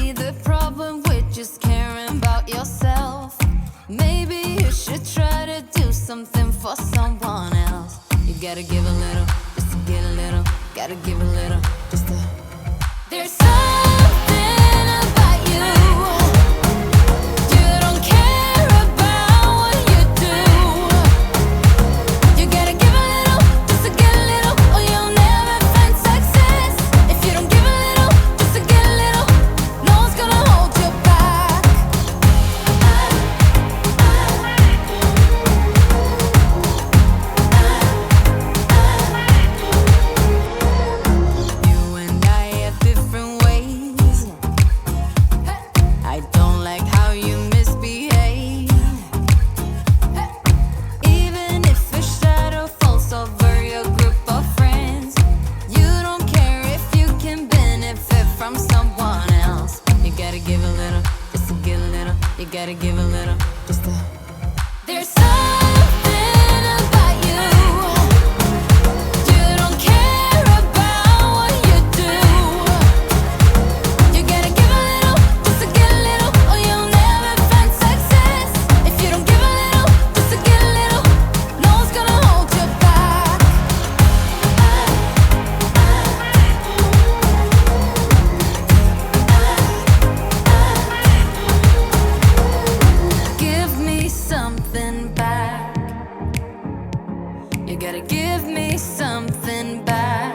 see the problem with just caring about yourself. Maybe you should try to do something for someone else. You gotta give a little, just to get a little. Gotta give a little, just to. There's something about you. You don't care about what you do. You gotta give a little, just to get a little, or you'll never find success. If you don't give a little, just to get a little, no one's gonna hold you back. You and I have different ways. I don't like how you misbehave. Even if a shadow falls over your group of friends, you don't care if you can benefit from someone else. You gotta give a little, just to get a little. You gotta give a little, just to. There's something about you. You don't care about what you do. You gotta give a little, just to get a little, or you'll never find success. If you don't give a little, just to get a little, no one's gonna hold you back. Give me something back. You gotta give me something back.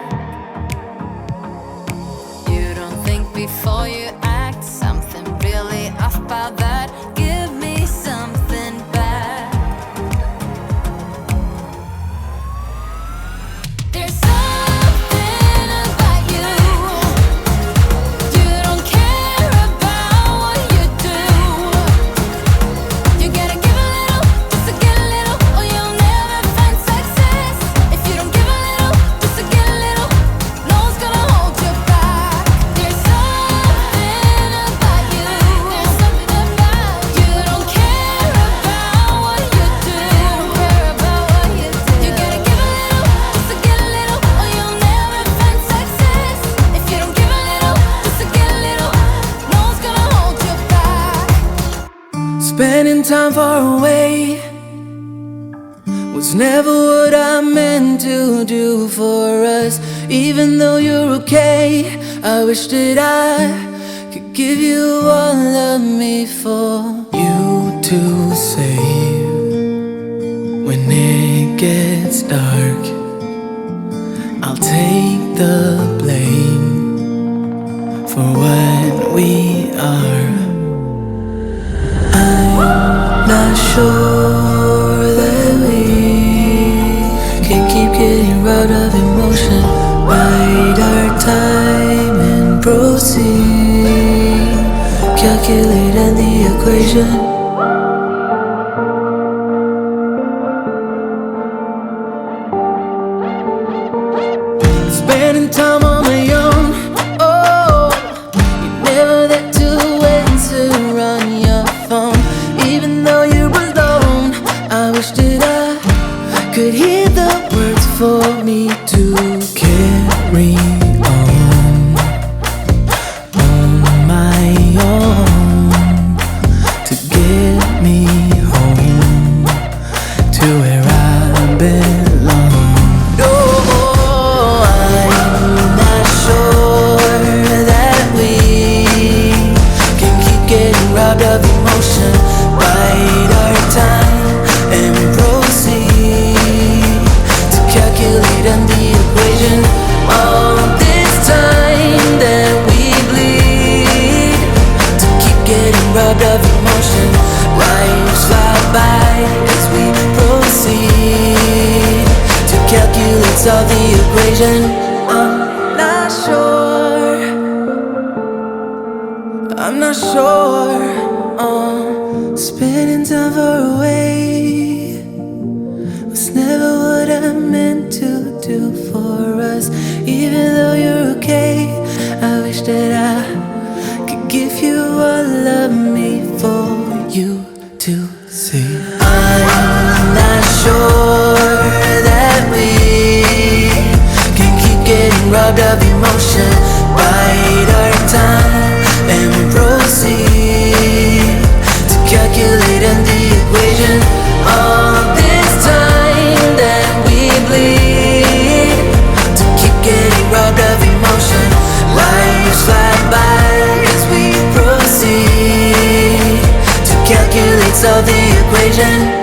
You don't think before you act. Something really off about that. Give me something back. There's something about you. You don't care about what you do. You gotta give a little, just to get a little, or you'll never find success. If you don't give a little, just to get a little, no one's gonna hold you back. There's something about you. There's something about you. You don't care about what you do. Care about what you do. You gotta give a little, just to get a little, or you'll never find success. If you don't give a little, just to get a little, no one's gonna hold you back. Spending time far away was never what I meant to do for us. Even though you're okay, I wish that I could give you all of me for you to save. When it gets dark, I'll take the blame for what we are. I'm not sure that we can keep getting robbed of emotion. Bide our time and proceed. Calculate in the equation. Spending time on my own. Oh, you never there to answer on your phone. Even though you're alone, I wish that I could hear the words for me to carry on my own, to get me home to where I belong. No, I'm not sure that we can keep getting robbed of emotion. Bide our time and proceed to calculate on the equation. All this time that we bleed to keep getting robbed of emotion. Lives fly by as we proceed to calculate, solve the equation. I'm not sure. I'm not sure. Spending time far away was never what I meant to do for us. Even though you're okay, I wish that I could give you all of me for you to see. I'm not sure that we can keep getting robbed of emotion. Bide our time and proceed to calculate in the equation. All this time that we bleed to keep getting robbed of emotion. Lives fly by as we proceed to calculate, solve the equation.